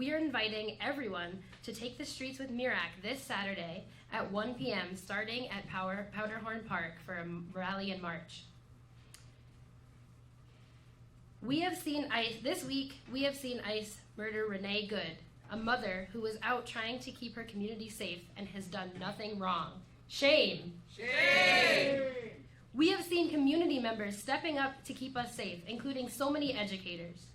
we are inviting everyone to take the streets with MIRAC this Saturday at 1 p.m. starting at Powderhorn Park for a rally and march. This week, we have seen ICE murder Renee Good, a mother who was out trying to keep her community safe and has done nothing wrong. Shame! Shame! We have seen community members stepping up to keep us safe, including so many educators.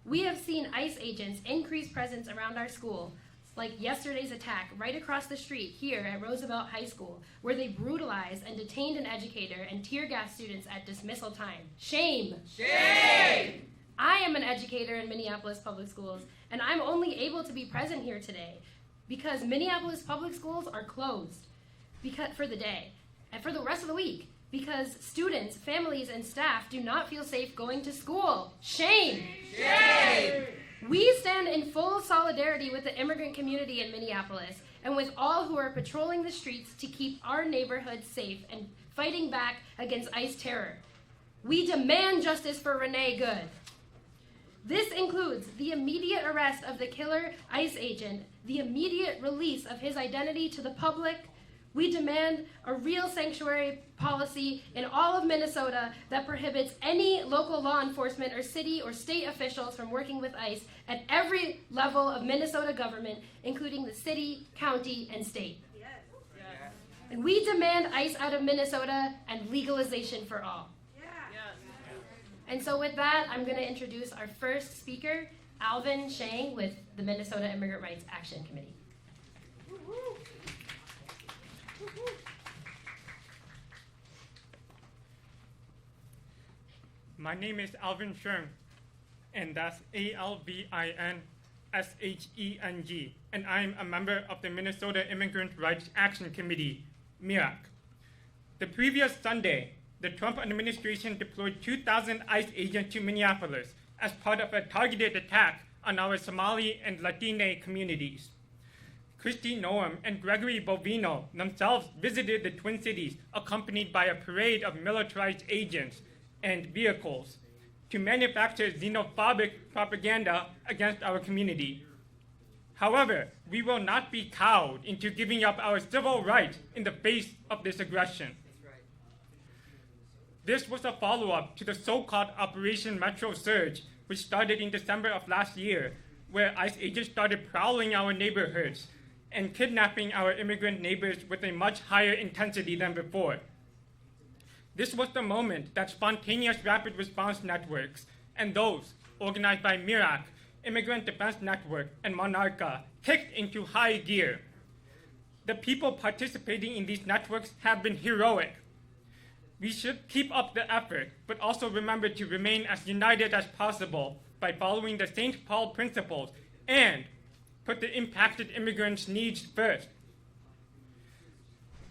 We have seen ICE agents increase presence around our school, like yesterday's attack right across the street here at Roosevelt High School, where they brutalized and detained an educator and tear-gassed students at dismissal time. Shame! Shame! I am an educator in Minneapolis Public Schools, and I'm only able to be present here today because Minneapolis Public Schools are closed for the day and for the rest of the week because students, families, and staff do not feel safe going to school. Shame! Shame! We stand in full solidarity with the immigrant community in Minneapolis and with all who are patrolling the streets to keep our neighborhoods safe and fighting back against ICE terror. We demand justice for Renee Good. This includes the immediate arrest of the killer ICE agent, the immediate release of his identity to the public. We demand a real sanctuary policy in all of Minnesota that prohibits any local law enforcement or city or state officials from working with ICE at every level of Minnesota government, including the city, county, and state. Yes. And we demand ICE out of Minnesota and legalization for all. And so with that, I'm going to introduce our first speaker, Alvin Shang with the Minnesota Immigrant Rights Action Committee. My name is Alvin Sheng, and that's ALVINSHENG, and I'm a member of the Minnesota Immigrant Rights Action Committee, MIRAC. The previous Sunday, the Trump administration deployed 2,000 ICE agents to Minneapolis as part of a targeted attack on our Somali and Latine communities. Christy Noam and Gregory Bovino themselves visited the Twin Cities accompanied by a parade of militarized agents and vehicles to manufacture xenophobic propaganda against our community. However, we will not be cowed into giving up our civil rights in the face of this aggression. This was a follow-up to the so-called Operation Metro Surge, which started in December of last year, where ICE agents started prowling our neighborhoods and kidnapping our immigrant neighbors with a much higher intensity than before. This was the moment that spontaneous rapid response networks and those organized by MIRAC, Immigrant Defense Network, and Monarca kicked into high gear. The people participating in these networks have been heroic. We should keep up the effort, but also remember to remain as united as possible by following the St. Paul principles and put the impacted immigrants' needs first.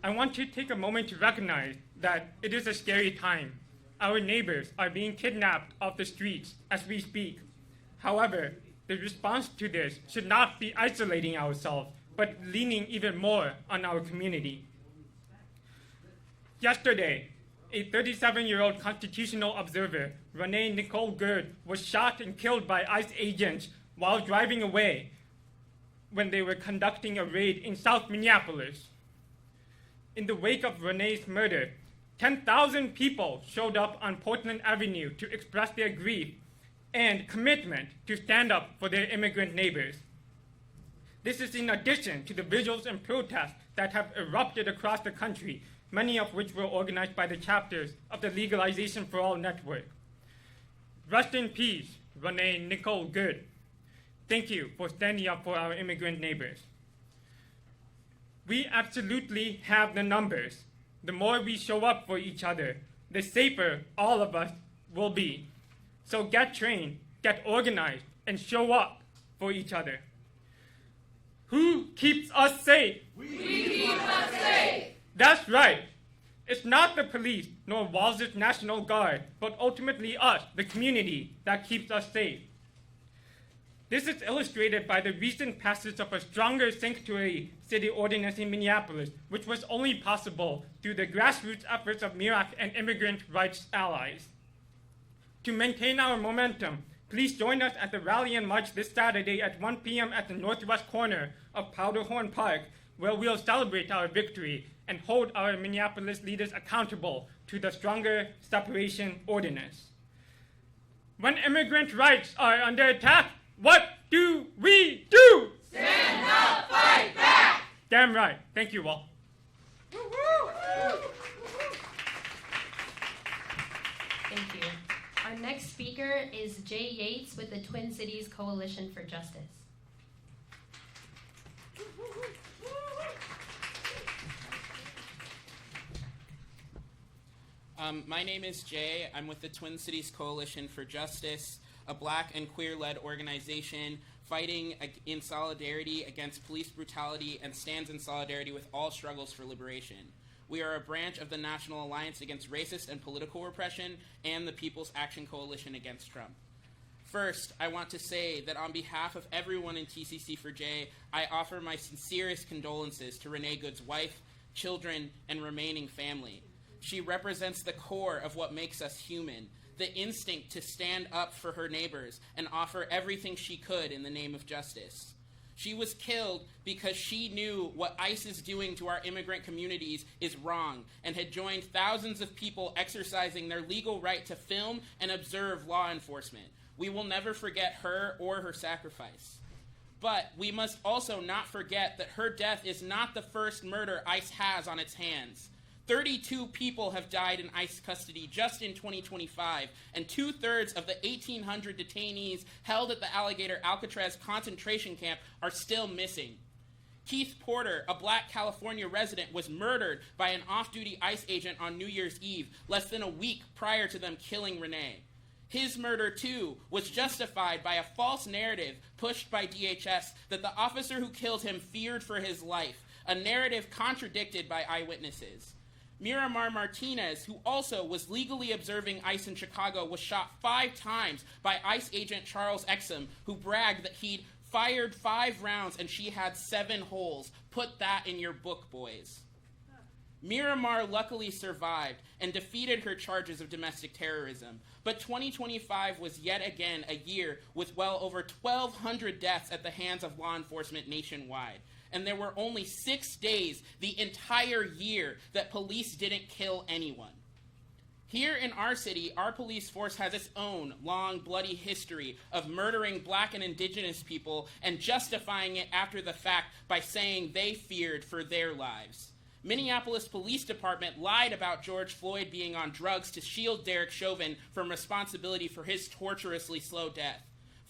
I want to take a moment to recognize that it is a scary time. Our neighbors are being kidnapped off the streets as we speak. However, the response to this should not be isolating ourselves, but leaning even more on our community. Yesterday, a 37-year-old constitutional observer, Renee Nicole Good, was shot and killed by ICE agents while driving away when they were conducting a raid in South Minneapolis. In the wake of Renee's murder, 10,000 people showed up on Portland Avenue to express their grief and commitment to stand up for their immigrant neighbors. This is in addition to the vigils and protests that have erupted across the country, many of which were organized by the chapters of the Legalization for All network. Rest in peace, Renee Nicole Good. Thank you for standing up for our immigrant neighbors. We absolutely have the numbers. The more we show up for each other, the safer all of us will be. So get trained, get organized, and show up for each other. Who keeps us safe? We keep us safe. That's right. It's not the police nor Walz's National Guard, but ultimately us, the community, that keeps us safe. This is illustrated by the recent passage of a stronger sanctuary city ordinance in Minneapolis, which was only possible through the grassroots efforts of MIRAC and immigrant rights allies. To maintain our momentum, Please join us at the rally and march this Saturday at 1 p.m. at the northwest corner of Powderhorn Park, where we'll celebrate our victory and hold our Minneapolis leaders accountable to the Stronger Separation Ordinance. When immigrant rights are under attack, what do we do? Stand up, fight back! Damn right. Thank you all. Thank you. Our next speaker is Jay Yates with the Twin Cities Coalition for Justice. My name is Jay. I'm with the Twin Cities Coalition for Justice, a Black and queer-led organization fighting in solidarity against police brutality and stands in solidarity with all struggles for liberation. We are a branch of the National Alliance Against Racist and Political Repression and the People's Action Coalition Against Trump. First, I want to say that on behalf of everyone in TCC4J, I offer my sincerest condolences to Renee Good's wife, children, and remaining family. She represents the core of what makes us human, the instinct to stand up for her neighbors and offer everything she could in the name of justice. She was killed because she knew what ICE is doing to our immigrant communities is wrong and had joined thousands of people exercising their legal right to film and observe law enforcement. We will never forget her or her sacrifice. But we must also not forget that her death is not the first murder ICE has on its hands. 32 people have died in ICE custody just in 2025, and 2/3 of the 1,800 detainees held at the Alligator Alcatraz concentration camp are still missing. Keith Porter, a Black California resident, was murdered by an off-duty ICE agent on New Year's Eve, less than a week prior to them killing Renee. His murder, too, was justified by a false narrative pushed by DHS that the officer who killed him feared for his life, a narrative contradicted by eyewitnesses. Miramar Martinez, who also was legally observing ICE in Chicago, was shot 5 times by ICE agent Charles Exum, who bragged that he'd fired 5 rounds and she had 7 holes. Put that in your book, boys. Miramar luckily survived and defeated her charges of domestic terrorism, but 2025 was yet again a year with well over 1,200 deaths at the hands of law enforcement nationwide. And there were only 6 days the entire year that police didn't kill anyone. Here in our city, our police force has its own long, bloody history of murdering Black and Indigenous people and justifying it after the fact by saying they feared for their lives. Minneapolis Police Department lied about George Floyd being on drugs to shield Derek Chauvin from responsibility for his torturously slow death.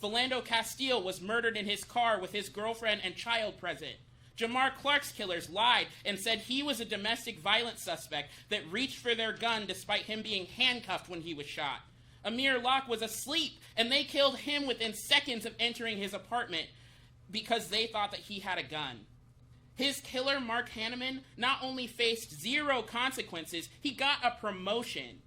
Philando Castile was murdered in his car with his girlfriend and child present. Jamar Clark's killers lied and said he was a domestic violence suspect that reached for their gun despite him being handcuffed when he was shot. Amir Locke was asleep, and they killed him within seconds of entering his apartment because they thought that he had a gun. His killer, Mark Hanneman, not only faced 0 consequences, he got a promotion.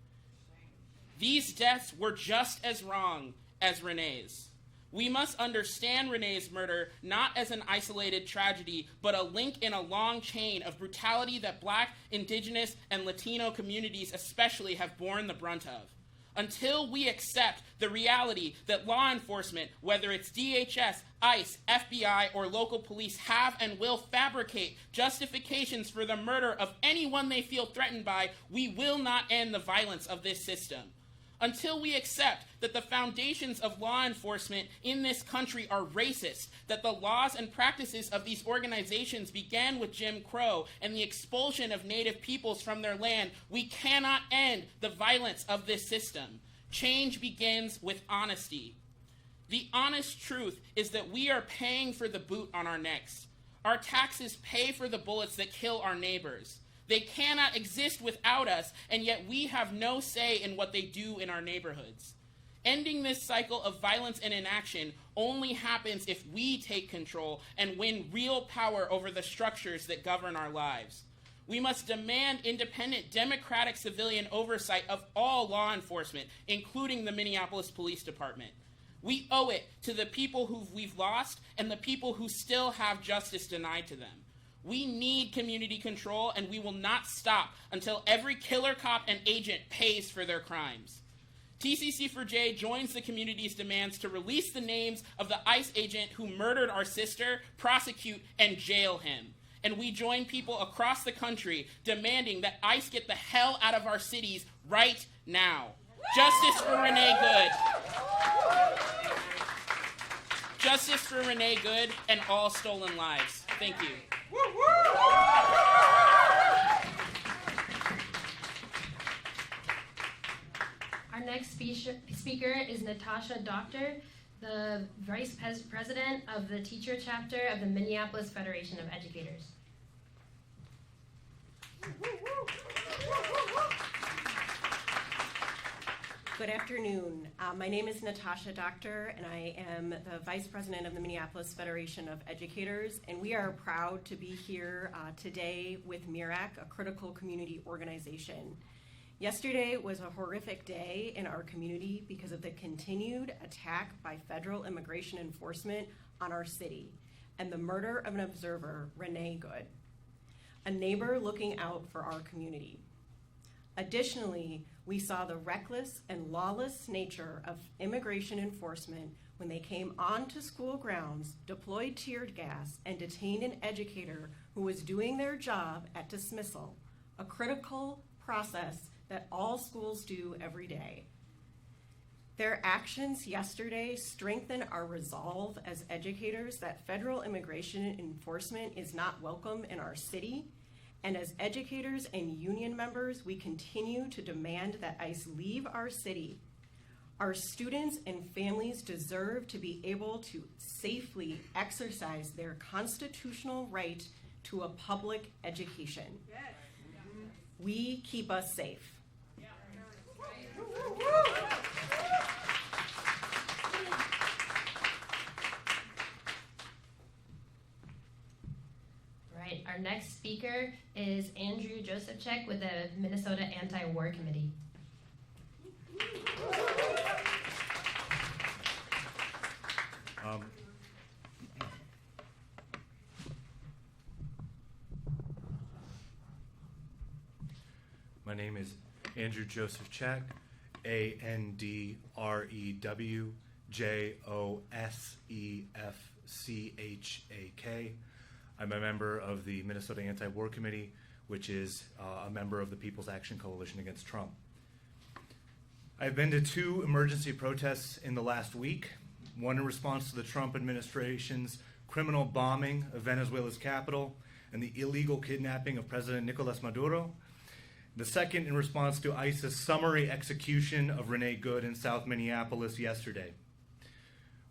These deaths were just as wrong as Renee's. We must understand Renee's murder not as an isolated tragedy, but a link in a long chain of brutality that Black, Indigenous, and Latino communities especially have borne the brunt of. Until we accept the reality that law enforcement, whether it's DHS, ICE, FBI, or local police, have and will fabricate justifications for the murder of anyone they feel threatened by, we will not end the violence of this system. Until we accept that the foundations of law enforcement in this country are racist, that the laws and practices of these organizations began with Jim Crow and the expulsion of Native peoples from their land, we cannot end the violence of this system. Change begins with honesty. The honest truth is that we are paying for the boot on our necks. Our taxes pay for the bullets that kill our neighbors. They cannot exist without us, and yet we have no say in what they do in our neighborhoods. Ending this cycle of violence and inaction only happens if we take control and win real power over the structures that govern our lives. We must demand independent, democratic civilian oversight of all law enforcement, including the Minneapolis Police Department. We owe it to the people who we've lost and the people who still have justice denied to them. We need community control, and we will not stop until every killer cop and agent pays for their crimes. TCC4J joins the community's demands to release the names of the ICE agent who murdered our sister, prosecute, and jail him. And we join people across the country demanding that ICE get the hell out of our cities right now. Justice for Renee Good. Justice for Renee Good and all stolen lives. Thank you. Our next speaker is Natasha Doctor, the Vice President of the Teacher Chapter of the Minneapolis Federation of Educators. Good afternoon. My name is Natasha Doctor, and I am the Vice President of the Minneapolis Federation of Educators, and we are proud to be here today with MIRAC, a critical community organization. Yesterday was a horrific day in our community because of the continued attack by federal immigration enforcement on our city and the murder of an observer, Renee Good, a neighbor looking out for our community. Additionally, we saw the reckless and lawless nature of immigration enforcement when they came onto school grounds, deployed tear gas, and detained an educator who was doing their job at dismissal, a critical process that all schools do every day. Their actions yesterday strengthen our resolve as educators that federal immigration enforcement is not welcome in our city. And as educators and union members, we continue to demand that ICE leave our city. Our students and families deserve to be able to safely exercise their constitutional right to a public education. We keep us safe. Right, our next speaker is Andrew Josephchek with the Minnesota Anti-War Committee. My name is Andrew Josephchek, ANDREWJOSEFCHAK. I'm a member of the Minnesota Anti-War Committee, which is a member of the People's Action Coalition against Trump. I've been to 2 emergency protests in the last week, one in response to the Trump administration's criminal bombing of Venezuela's capital and the illegal kidnapping of President Nicolas Maduro, the second in response to ICE's summary execution of Renee Good in South Minneapolis yesterday.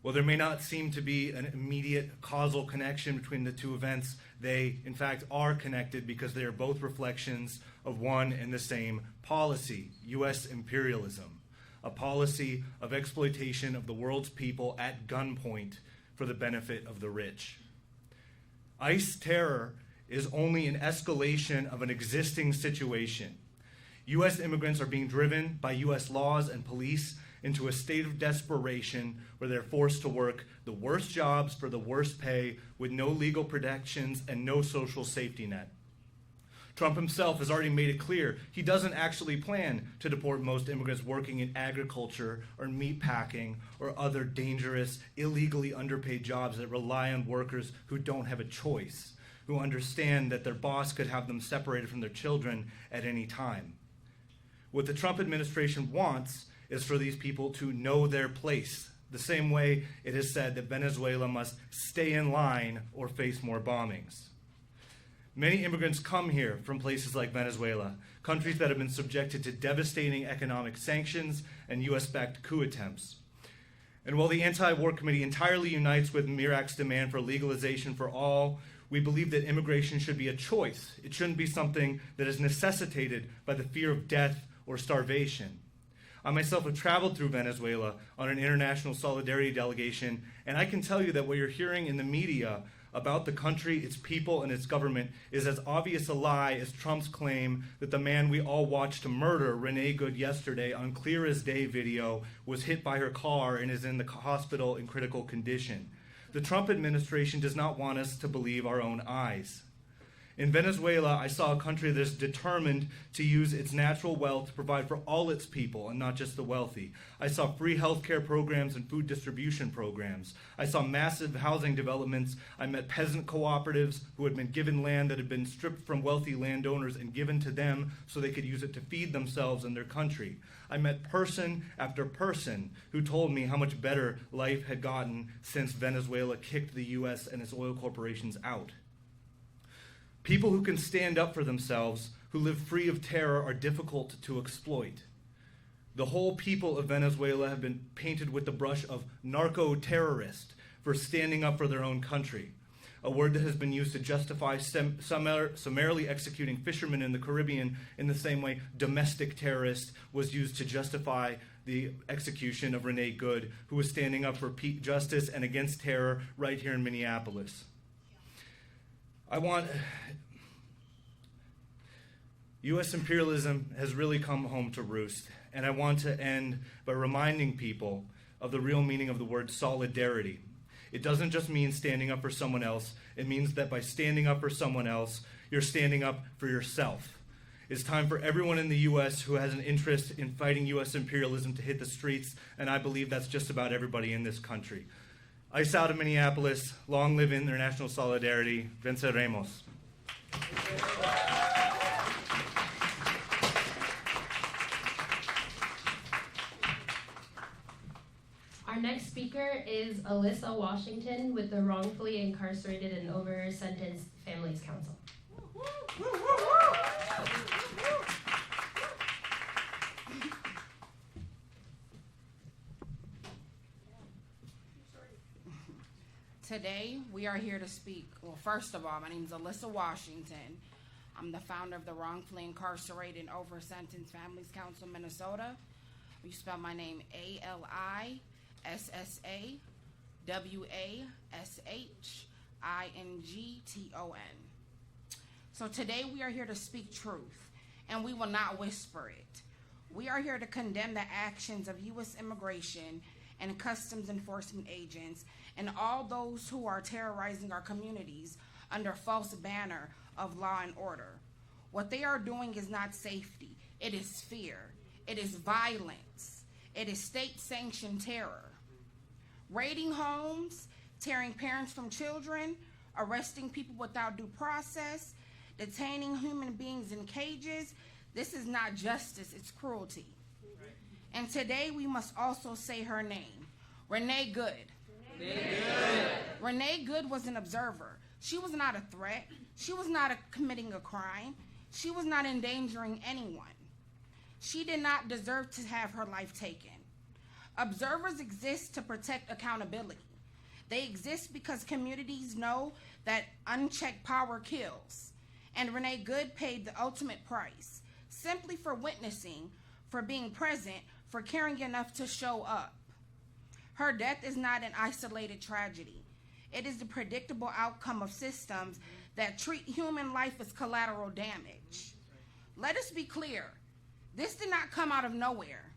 While there may not seem to be an immediate causal connection between the 2 events, they in fact are connected because they are both reflections of one and the same policy, U.S. imperialism, a policy of exploitation of the world's people at gunpoint for the benefit of the rich. ICE terror is only an escalation of an existing situation. U.S. immigrants are being driven by U.S. laws and police into a state of desperation where they're forced to work the worst jobs for the worst pay with no legal protections and no social safety net. Trump himself has already made it clear he doesn't actually plan to deport most immigrants working in agriculture or meat packing or other dangerous, illegally underpaid jobs that rely on workers who don't have a choice, who understand that their boss could have them separated from their children at any time. What the Trump administration wants is for these people to know their place, the same way it is said that Venezuela must stay in line or face more bombings. Many immigrants come here from places like Venezuela, countries that have been subjected to devastating economic sanctions and US-backed coup attempts. And while the Anti-War Committee entirely unites with MIRAC's demand for legalization for all, we believe that immigration should be a choice. It shouldn't be something that is necessitated by the fear of death or starvation. I myself have traveled through Venezuela on an international solidarity delegation, and I can tell you that what you're hearing in the media about the country, its people, and its government is as obvious a lie as Trump's claim that the man we all watched murder Renee Good yesterday on clear as day video was hit by her car and is in the hospital in critical condition. The Trump administration does not want us to believe our own eyes. In Venezuela, I saw a country that is determined to use its natural wealth to provide for all its people and not just the wealthy. I saw free healthcare programs and food distribution programs. I saw massive housing developments. I met peasant cooperatives who had been given land that had been stripped from wealthy landowners and given to them so they could use it to feed themselves and their country. I met person after person who told me how much better life had gotten since Venezuela kicked the U.S. and its oil corporations out. People who can stand up for themselves, who live free of terror, are difficult to exploit. The whole people of Venezuela have been painted with the brush of narco-terrorist for standing up for their own country, a word that has been used to justify summarily executing fishermen in the Caribbean in the same way domestic terrorist was used to justify the execution of Renee Good, who was standing up for justice and against terror right here in Minneapolis. U.S. imperialism has really come home to roost, and I want to end by reminding people of the real meaning of the word solidarity. It doesn't just mean standing up for someone else. It means that by standing up for someone else, you're standing up for yourself. It's time for everyone in the U.S. who has an interest in fighting U.S. imperialism to hit the streets, and I believe that's just about everybody in this country. Ice out of Minneapolis, long live international solidarity, venceremos. Our next speaker is Alyssa Washington with the Wrongfully Incarcerated and Over-Sentenced Families Council. Today, we are here to speak. Well, first of all, my name is Alyssa Washington. I'm the founder of the Wrongfully Incarcerated and Over-Sentenced Families Council, Minnesota. You spell my name ALISSAWASHINGTON. So today we are here to speak truth, and we will not whisper it. We are here to condemn the actions of U.S. immigration and customs enforcement agents and all those who are terrorizing our communities under false banner of law and order. What they are doing is not safety. It is fear. It is violence. It is state-sanctioned terror. Raiding homes, tearing parents from children, arresting people without due process, detaining human beings in cages. This is not justice, it's cruelty. And today we must also say her name, Renee Good. Renee Good was an observer. She was not a threat. She was not committing a crime. She was not endangering anyone. She did not deserve to have her life taken. Observers exist to protect accountability. They exist because communities know that unchecked power kills. And Renee Good paid the ultimate price, simply for witnessing, for being present, for caring enough to show up. Her death is not an isolated tragedy. It is the predictable outcome of systems that treat human life as collateral damage. Let us be clear. This did not come out of nowhere.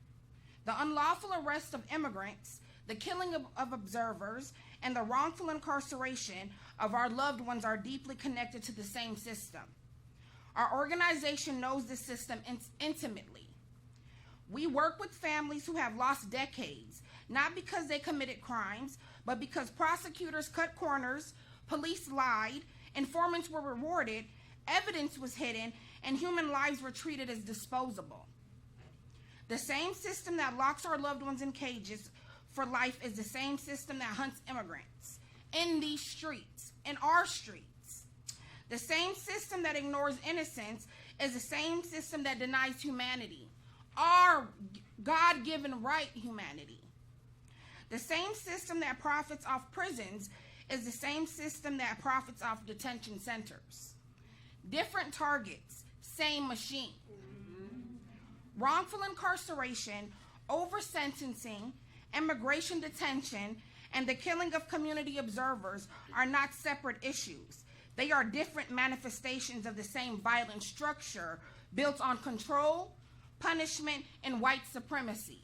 The unlawful arrest of immigrants, the killing of observers, and the wrongful incarceration of our loved ones are deeply connected to the same system. Our organization knows this system intimately. We work with families who have lost decades, not because they committed crimes, but because prosecutors cut corners, police lied, informants were rewarded, evidence was hidden, and human lives were treated as disposable. The same system that locks our loved ones in cages for life is the same system that hunts immigrants in these streets, in our streets. The same system that ignores innocence is the same system that denies humanity, our God-given right humanity. The same system that profits off prisons is the same system that profits off detention centers. Different targets, same machine. Wrongful incarceration, over-sentencing, immigration detention, and the killing of community observers are not separate issues. They are different manifestations of the same violent structure built on control, punishment, and white supremacy.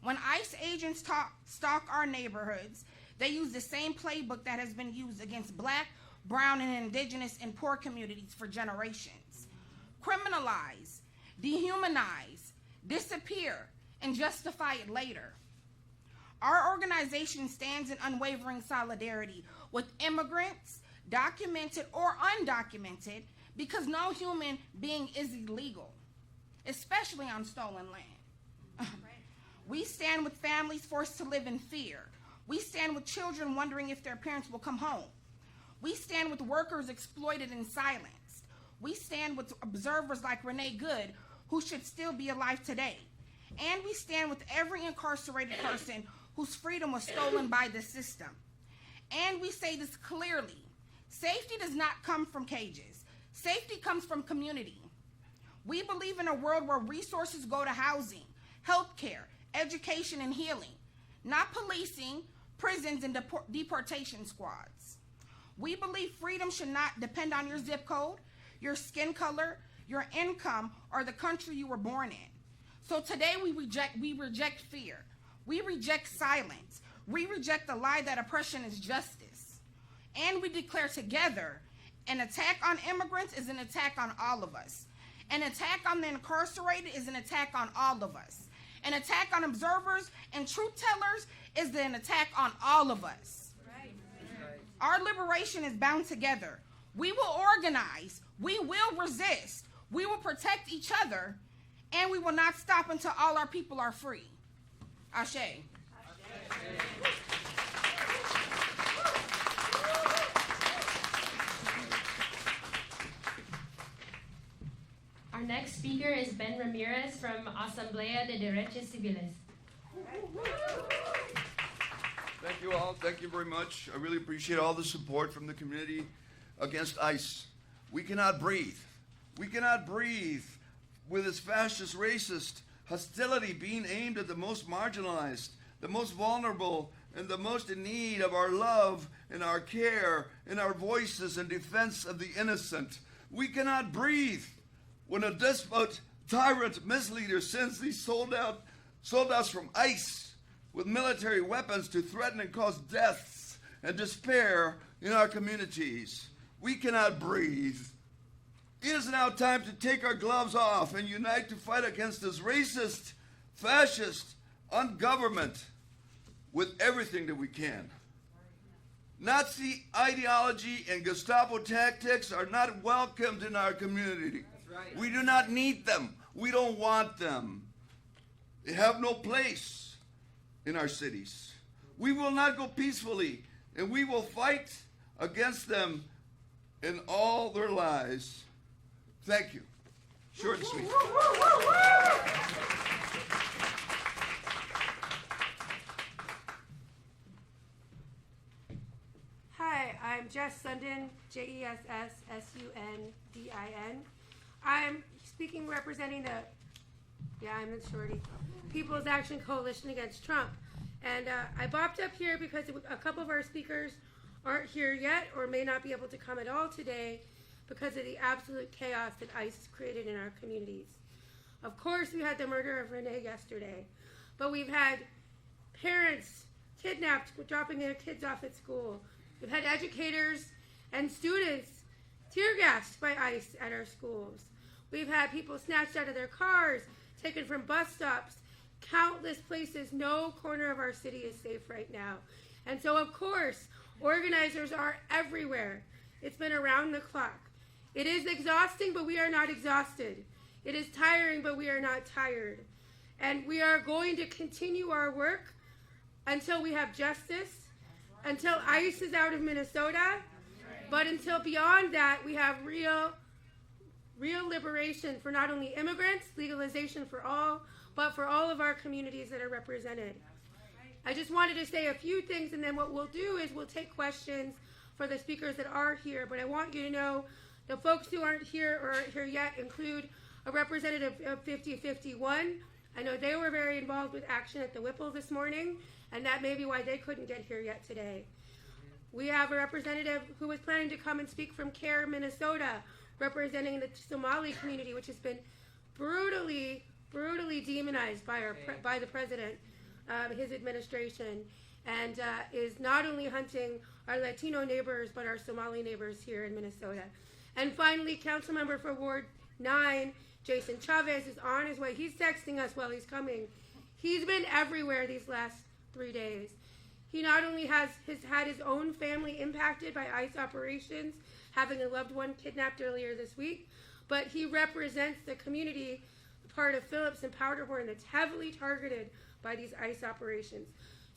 When ICE agents stalk our neighborhoods, they use the same playbook that has been used against Black, brown, and indigenous and poor communities for generations. Criminalize, dehumanize, disappear, and justify it later. Our organization stands in unwavering solidarity with immigrants, documented or undocumented, because no human being is illegal, especially on stolen land. We stand with families forced to live in fear. We stand with children wondering if their parents will come home. We stand with workers exploited and silenced. We stand with observers like Renee Good, who should still be alive today. And we stand with every incarcerated person whose freedom was stolen by the system. And we say this clearly: safety does not come from cages. Safety comes from community. We believe in a world where resources go to housing, healthcare, education, and healing, not policing, prisons, and deportation squads. We believe freedom should not depend on your zip code, your skin color, your income, or the country you were born in. So today we reject fear. We reject silence. We reject the lie that oppression is justice. And we declare together, an attack on immigrants is an attack on all of us. An attack on the incarcerated is an attack on all of us. An attack on observers and truth tellers is an attack on all of us. Right. Our liberation is bound together. We will organize. We will resist. We will protect each other. And we will not stop until all our people are free. Ashe. Our next speaker is Ben Ramirez from Asamblea de Derechos Civiles. Thank you all. Thank you very much. I really appreciate all the support from the community against ICE. We cannot breathe. We cannot breathe with this fascist, racist hostility being aimed at the most marginalized, the most vulnerable, and the most in need of our love and our care and our voices in defense of the innocent. We cannot breathe when a despot, tyrant, misleader sends these soldiers from ICE with military weapons to threaten and cause deaths and despair in our communities. We cannot breathe. It is now time to take our gloves off and unite to fight against this racist, fascist, ungovernment with everything that we can. Nazi ideology and Gestapo tactics are not welcomed in our community. We do not need them. We don't want them. They have no place in our cities. We will not go peacefully, and we will fight against them in all their lies. Thank you. Short and sweet. Hi, I'm Jess Sundin, Jessssundin. I'm speaking representing I'm the shorty, People's Action Coalition Against Trump. And I bopped up here because a couple of our speakers aren't here yet or may not be able to come at all today because of the absolute chaos that ICE has created in our communities. Of course, we had the murder of Renee yesterday, but we've had parents kidnapped, dropping their kids off at school. We've had educators and students tear gassed by ICE at our schools. We've had people snatched out of their cars, taken from bus stops, countless places. No corner of our city is safe right now. And so, of course, organizers are everywhere. It's been around the clock. It is exhausting, but we are not exhausted. It is tiring, but we are not tired. And we are going to continue our work until we have justice, until ICE is out of Minnesota, but until beyond that, we have real liberation for not only immigrants, legalization for all, but for all of our communities that are represented. I just wanted to say a few things, and then what we'll do is we'll take questions for the speakers that are here, but I want you to know the folks who aren't here or aren't here yet include a representative of 5051. I know they were very involved with action at the Whipple this morning, and that may be why they couldn't get here yet today. We have a representative who was planning to come and speak from CARE, Minnesota, representing the Somali community, which has been brutally demonized by the president, his administration, and is not only hunting our Latino neighbors, but our Somali neighbors here in Minnesota. And finally, council member for Ward 9, Jason Chavez, is on his way. He's texting us while he's coming. He's been everywhere these last 3 days. He not only has had his own family impacted by ICE operations, having a loved one kidnapped earlier this week, but he represents the community, part of Phillips and Powderhorn, that's heavily targeted by these ICE operations.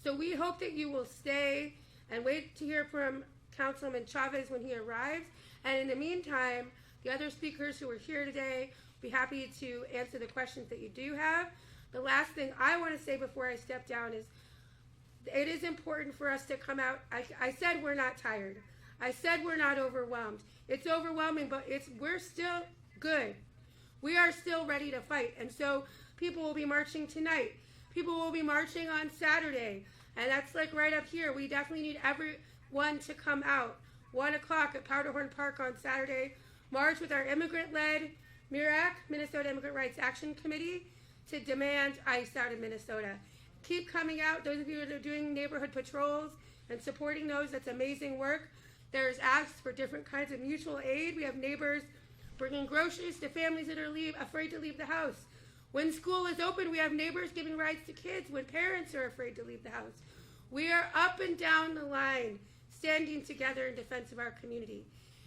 So we hope that you will stay and wait to hear from Councilman Chavez when he arrives. And in the meantime, the other speakers who are here today will be happy to answer the questions that you do have. The last thing I want to say before I step down is it is important for us to come out. I said we're not tired. I said we're not overwhelmed. It's overwhelming, but we're still good. We are still ready to fight. And so people will be marching tonight. People will be marching on Saturday. And that's like right up here. We definitely need everyone to come out. 1 o'clock at Powderhorn Park on Saturday. March with our immigrant-led MIRAC, Minnesota Immigrant Rights Action Committee, to demand ICE out of Minnesota. Keep coming out. Those of you that are doing neighborhood patrols and supporting those, that's amazing work. There's asks for different kinds of mutual aid. We have neighbors bringing groceries to families that are afraid to leave the house. When school is open, we have neighbors giving rides to kids when parents are afraid to leave the house. We are up and down the line, standing together in defense of our community.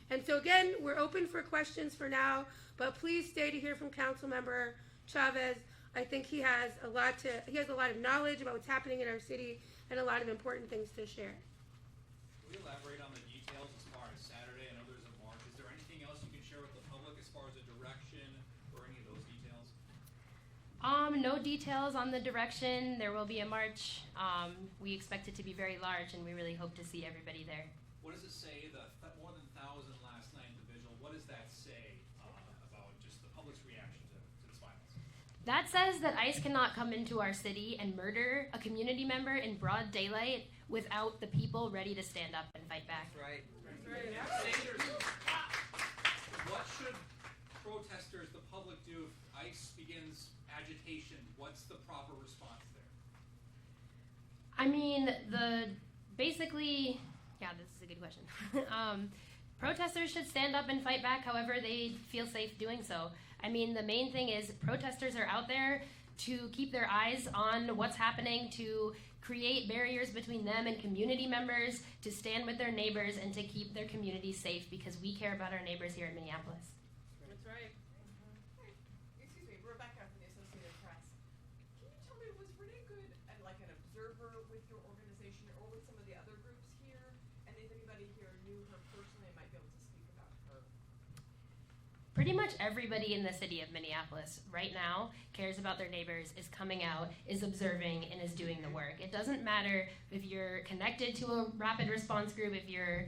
And so again, we're open for questions for now, but please stay to hear from Councilmember Chavez. I think he has a lot of knowledge about what's happening in our city and a lot of important things to share. Can we elaborate on the details as far as Saturday? I know there's a march. Is there anything else you can share with the public as far as a direction or any of those details? No details on the direction. There will be a march. We expect it to be very large, and we really hope to see everybody there. What does it say? The more than 1,000 last night in the vigil. What does that say about just the public's reaction to this violence? That says that ICE cannot come into our city and murder a community member in broad daylight without the people ready to stand up and fight back. That's right. Sanders, what should protesters, the public, do if ICE begins agitation? What's the proper response there? I mean, basically, this is a good question. Protesters should stand up and fight back however they feel safe doing so. I mean, the main thing is protesters are out there to keep their eyes on what's happening, to create barriers between them and community members, to stand with their neighbors, and to keep their communities safe because we care about our neighbors here in Minneapolis. That's right. Excuse me, Rebecca from the Associated Press. Can you tell me, was Renee Good like an observer with your organization or with some of the other groups here? And if anybody here knew her personally and might be able to speak about her? Pretty much everybody in the city of Minneapolis right now cares about their neighbors, is coming out, is observing, and is doing the work. It doesn't matter if you're connected to a rapid response group, if you're,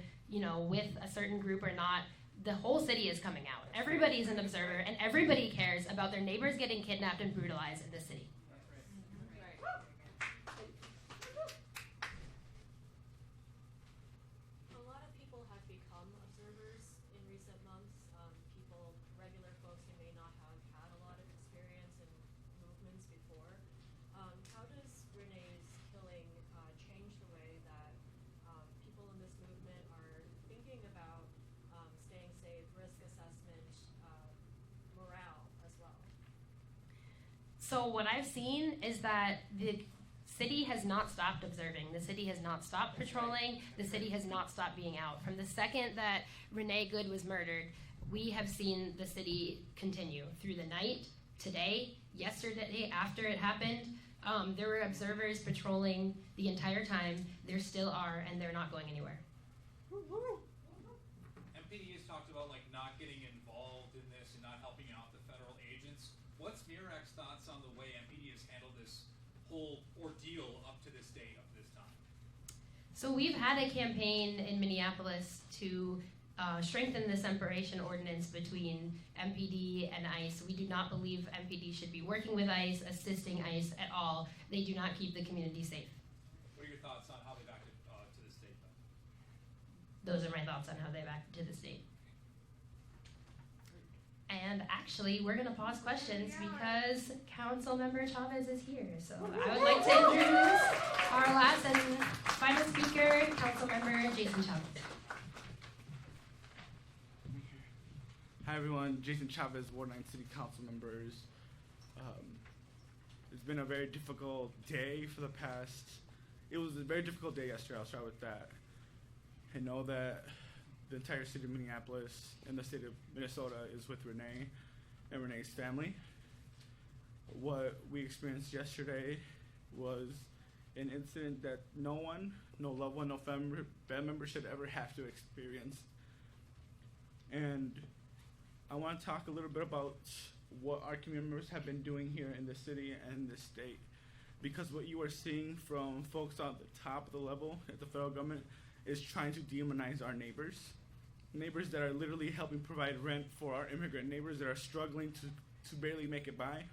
with a certain group or not. The whole city is coming out. Everybody's an observer, and everybody cares about their neighbors getting kidnapped and brutalized in this city. A lot of people have become observers in recent months. Regular folks who may not have had a lot of experience in movements before. How does Renee's killing change the way that people in this movement are thinking about staying safe, risk assessment, morale as well? So what I've seen is that the city has not stopped observing. The city has not stopped patrolling. The city has not stopped being out. From the second that Renee Good was murdered, we have seen the city continue through the night, today, yesterday, after it happened. There were observers patrolling the entire time. There still are, and they're not going anywhere. MPD has talked about not getting involved in this and not helping out the federal agents. What's MIRAC's thoughts on the way MPD has handled this whole ordeal up to this date of this time? So we've had a campaign in Minneapolis to strengthen the separation ordinance between MPD and ICE. We do not believe MPD should be working with ICE, assisting ICE at all. They do not keep the community safe. What are your thoughts on how they've acted to this date, though? Those are my thoughts on how they've acted to this date. And actually, we're going to pause questions because Councilmember Chavez is here. So I would like to introduce our last and final speaker, Councilmember Jason Chavez. Hi everyone, Jason Chavez, Ward 9 City Council members. It's been a very difficult day for the past. It was a very difficult day yesterday, I'll start with that. I know that the entire city of Minneapolis and the state of Minnesota is with Renee and Renee's family. What we experienced yesterday was an incident that no one, no loved one, no family member should ever have to experience. And I want to talk a little bit about what our community members have been doing here in the city and the state. Because what you are seeing from folks on the top of the level at the federal government is trying to demonize our neighbors. Neighbors that are literally helping provide rent for our immigrant neighbors that are struggling to barely make it by.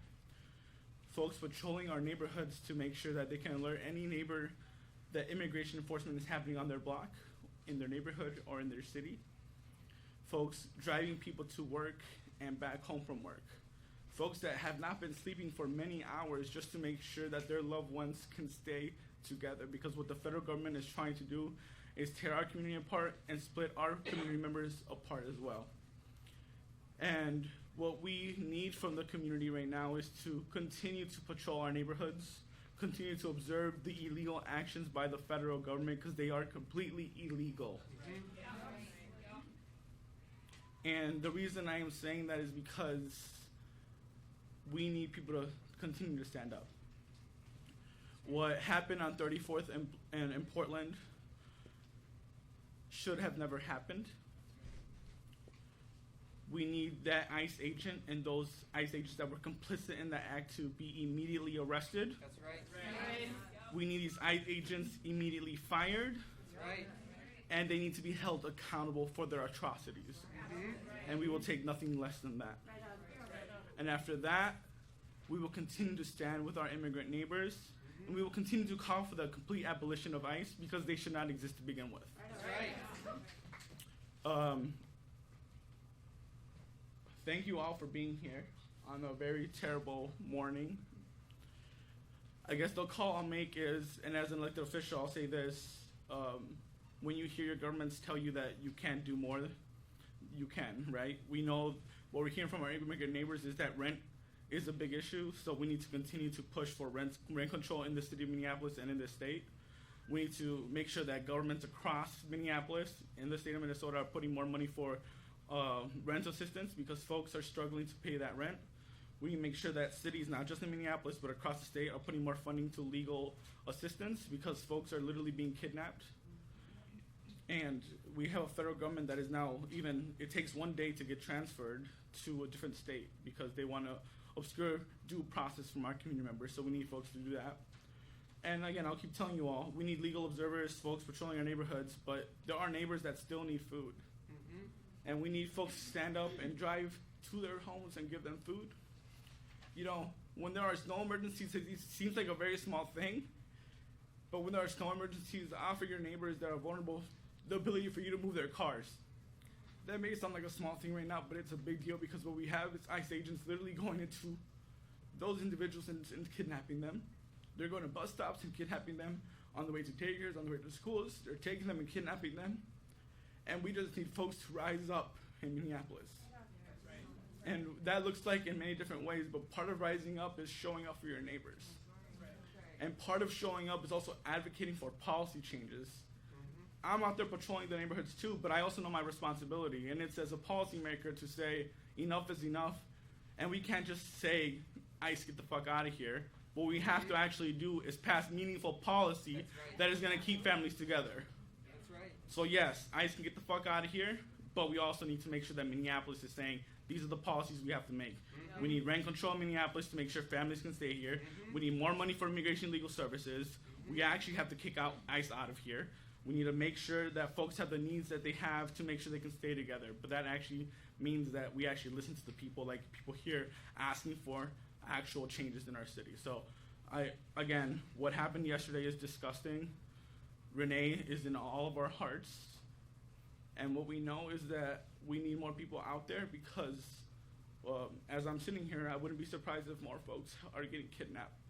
Folks patrolling our neighborhoods to make sure that they can alert any neighbor that immigration enforcement is happening on their block, in their neighborhood, or in their city. Folks driving people to work and back home from work. Folks that have not been sleeping for many hours just to make sure that their loved ones can stay together, because what the federal government is trying to do is tear our community apart and split our community members apart as well. And what we need from the community right now is to continue to patrol our neighborhoods, continue to observe the illegal actions by the federal government, because they are completely illegal. And the reason I am saying that is because we need people to continue to stand up. What happened on 34th and in Portland should have never happened. We need that ICE agent and those ICE agents that were complicit in that act to be immediately arrested. That's right. We need these ICE agents immediately fired. That's right. And they need to be held accountable for their atrocities. And we will take nothing less than that. And after that, we will continue to stand with our immigrant neighbors, and we will continue to call for the complete abolition of ICE, because they should not exist to begin with. Thank you all for being here on a very terrible morning. I guess the call I'll make is, and as an elected official, I'll say this, when you hear your governments tell you that you can't do more, you can, right? We know what we're hearing from our immigrant neighbors is that rent is a big issue, so we need to continue to push for rent control in the city of Minneapolis and in the state. We need to make sure that governments across Minneapolis and the state of Minnesota are putting more money for rent assistance, because folks are struggling to pay that rent. We need to make sure that cities, not just in Minneapolis, but across the state, are putting more funding to legal assistance, because folks are literally being kidnapped. And we have a federal government that is now it takes one day to get transferred to a different state, because they want to obscure due process from our community members, so we need folks to do that. And again, I'll keep telling you all, we need legal observers, folks patrolling our neighborhoods, but there are neighbors that still need food. And we need folks to stand up and drive to their homes and give them food. You know, when there are snow emergencies, it seems like a very small thing, but when there are snow emergencies, offer your neighbors that are vulnerable the ability for you to move their cars. That may sound like a small thing right now, but it's a big deal, because what we have is ICE agents literally going into those individuals and kidnapping them. They're going to bus stops and kidnapping them on the way to daycares, on the way to schools. They're taking them and kidnapping them. And we just need folks to rise up in Minneapolis. And that looks like in many different ways, but part of rising up is showing up for your neighbors. And part of showing up is also advocating for policy changes. I'm out there patrolling the neighborhoods too, but I also know my responsibility, and it's as a policymaker to say enough is enough, and we can't just say, ICE, get the fuck out of here. What we have to actually do is pass meaningful policy that is going to keep families together. So yes, ICE can get the fuck out of here, but we also need to make sure that Minneapolis is saying, these are the policies we have to make. We need rent control in Minneapolis to make sure families can stay here. We need more money for immigration legal services. We actually have to kick out ICE out of here. We need to make sure that folks have the needs that they have to make sure they can stay together. But that actually means that we actually listen to the people, like people here, asking for actual changes in our city. So, again, what happened yesterday is disgusting. Renee is in all of our hearts. And what we know is that we need more people out there, because as I'm sitting here, I wouldn't be surprised if more folks are getting kidnapped.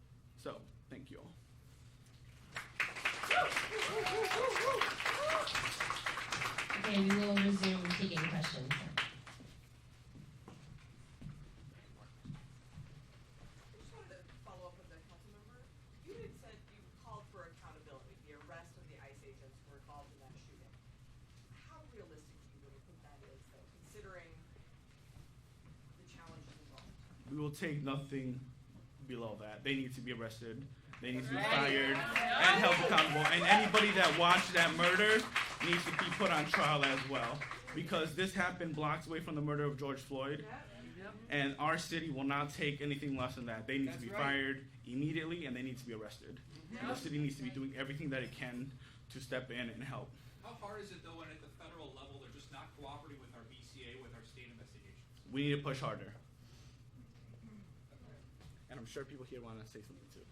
So, thank you all. Okay, we will resume taking questions. I just wanted to follow up with the council member. You had said you called for accountability, the arrest of the ICE agents who were involved in that shooting. How realistic do you really think that is, though, considering the challenges involved? We will take nothing below that. They need to be arrested. They need to be fired and held accountable. And anybody that watched that murder needs to be put on trial as well. Because this happened blocks away from the murder of George Floyd. And our city will not take anything less than that. They need to be fired immediately and they need to be arrested. And the city needs to be doing everything that it can to step in and help. How hard is it, though, when at the federal level they're just not cooperating with our BCA, with our state investigations? We need to push harder. And I'm sure people here want to say something too.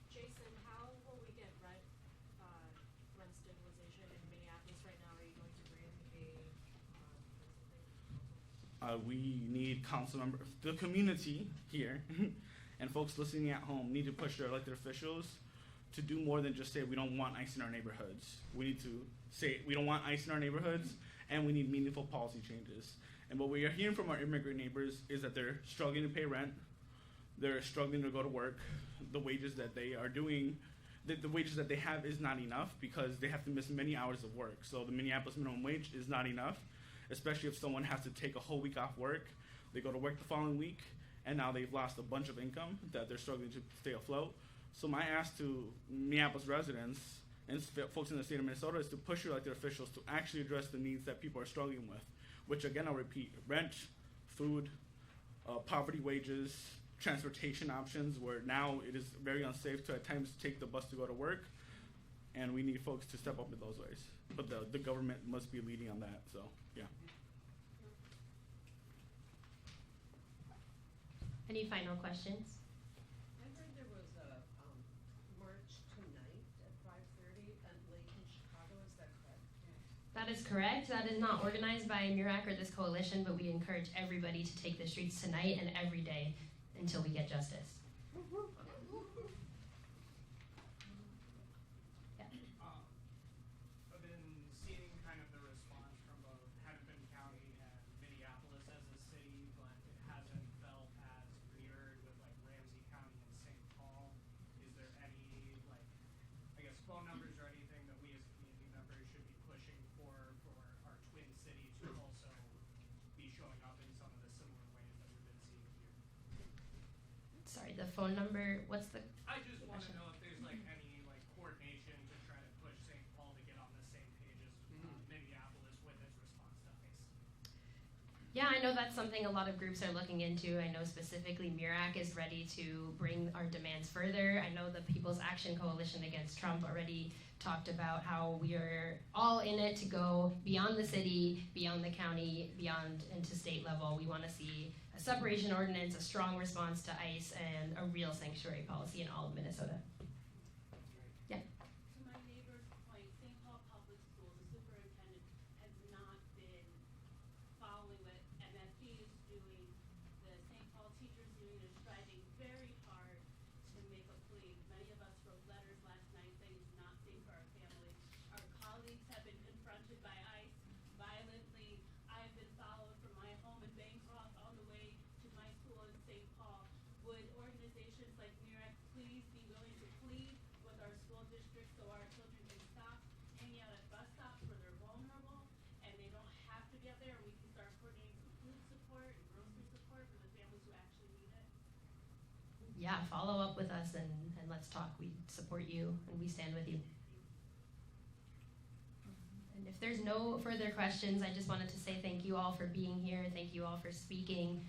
Jason, how will we get rent stabilization in Minneapolis right now? Are you going to bring a We need council members, the community here, and folks listening at home need to push their elected officials to do more than just say we don't want ICE in our neighborhoods. We need to say we don't want ICE in our neighborhoods, and we need meaningful policy changes. And what we are hearing from our immigrant neighbors is that they're struggling to pay rent, they're struggling to go to work, the wages that they are doing, the wages that they have is not enough because they have to miss many hours of work. So the Minneapolis minimum wage is not enough, especially if someone has to take a whole week off work. They go to work the following week, and now they've lost a bunch of income that they're struggling to stay afloat. So my ask to Minneapolis residents and folks in the state of Minnesota is to push your elected officials to actually address the needs that people are struggling with, which again, I'll repeat, rent, food, poverty wages, transportation options, where now it is very unsafe to at times take the bus to go to work, and we need folks to step up in those ways. But the government must be leading on that, so yeah. Any final questions? I heard there was a march tonight at 5:30 at Lake in Chicago. Is that correct? That is correct. That is not organized by MIRAC or this coalition, but we encourage everybody to take the streets tonight and every day until we get justice. I've been seeing kind of the response from both Hennepin County and Minneapolis as a city, but it hasn't felt as mirrored with like Ramsey County and St. Paul. Is there any phone numbers or anything that we as community members should be pushing for our twin city to also be showing up in some of the similar ways that we've been seeing here? Sorry, the phone number, what's the I just want to know if there's any coordination to try to push St. Paul to get on the same page as Minneapolis with its response to ICE. Yeah, I know that's something a lot of groups are looking into. I know specifically MIRAC is ready to bring our demands further. I know the People's Action Coalition Against Trump already talked about how we are all in it to go beyond the city, beyond the county, beyond into state level. We want to see a separation ordinance, a strong response to ICE, and a real sanctuary policy in all of Minnesota. Yeah. To my neighbor's point, St. Paul Public Schools, the superintendent has not been following what MFD is doing. The St. Paul teachers union is striving very hard to make a plea. Many of us wrote letters last night saying it's not safe for our families. Our colleagues have been confronted by ICE violently. I've been followed from my home in Bancroft all the way to my school in St. Paul. Would organizations like MIRAC please be willing to plead with our school districts so our children can stop hanging out at bus stops where they're vulnerable and they don't have to get there, and we can start coordinating some food support and grocery support for the families who actually need it? Yeah, follow up with us and let's talk. We support you and we stand with you. And if there's no further questions, I just wanted to say thank you all for being here. Thank you all for speaking.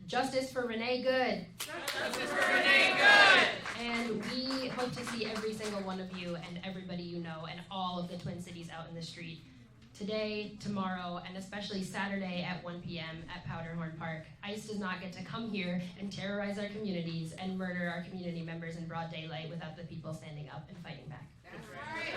Justice for Renee Good. Justice for Renee Good. And we hope to see every single one of you and everybody you know and all of the Twin Cities out in the street today, tomorrow, and especially Saturday at 1 p.m. at Powderhorn Park. ICE does not get to come here and terrorize our communities and murder our community members in broad daylight without the people standing up and fighting back. That's right.